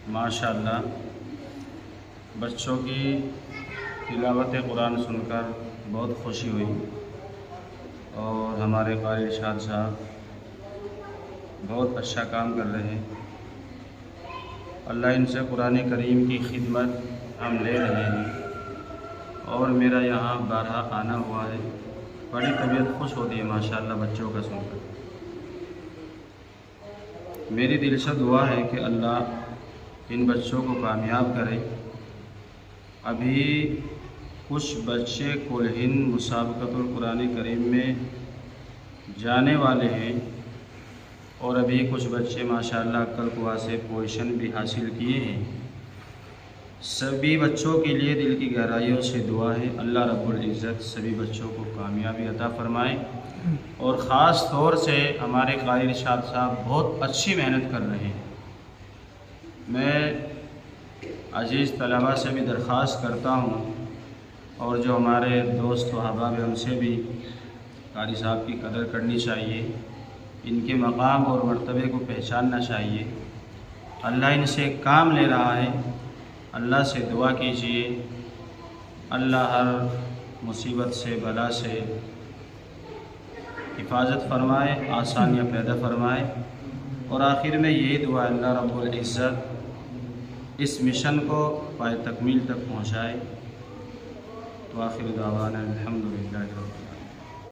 माशाअल्लाह बच्चों की तिलावत कुरान सुनकर बहुत खुशी हुई और हमारे क़ारी इरशाद साहब बहुत अच्छा काम कर रहे हैं। अल्लाह इनसे कुरान करीम की खिदमत हम ले रहे हैं और मेरा यहाँ बारहा आना हुआ है। बड़ी तबीयत खुश होती है माशाअल्लाह बच्चों का सुनकर। मेरी दिल से दुआ है कि अल्लाह इन बच्चों को कामयाब करे। अभी कुछ बच्चे कुल हिंद मुसाबक़तुल कुरान करीम में जाने वाले हैं और अभी कुछ बच्चे माशाअल्लाह अक्कल कुआ से पोजीशन भी हासिल किए हैं। सभी बच्चों के लिए दिल की गहराइयों से दुआ है अल्लाह रब्बुल इज़्ज़त सभी बच्चों को कामयाबी अता फ़रमाए। और ख़ास तौर से हमारे क़ारी इरशाद साहब बहुत अच्छी मेहनत कर रहे हैं। मैं अज़ीज़ तलबा से भी दरख्वास्त करता हूँ और जो हमारे दोस्त व अहबाब हैं उनसे भी क़ारी साहब की कदर करनी चाहिए, इनके मकाम और मर्तबे को पहचानना चाहिए। अल्लाह इनसे काम ले रहा है, अल्लाह से दुआ कीजिए अल्लाह हर मुसीबत से बला से हिफाजत फरमाए, आसानियाँ पैदा फरमाए। और आखिर में यही दुआ अल्लाह रब्बुल इज़्ज़त इस मिशन को पाए तकमील तक पहुँचाए। तो आखिर दावाना अल्हम्दुलिल्लाह।